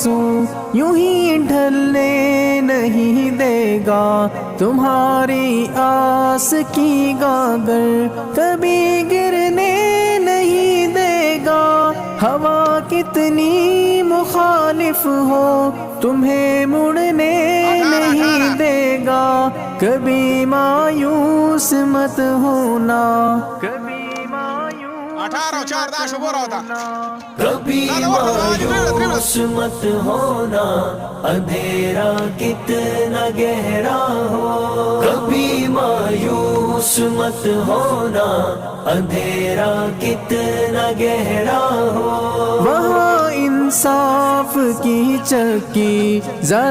آنسو یوں ہی ڈھلنے نہیں دے گا تمہاری آس کی گاگر کبھی گرنے نہیں دے گا ہوا کتنی مخالف ہو تمہیں مڑنے نہیں دے گا کبھی مایوس مت ہونا کبھی مایوس مت ہونا اندھیرا کتنا گہرا ہو کبھی مایوس مت ہونا اندھیرا کتنا گہرا ہو وہاں انصاف کی چکی ذرا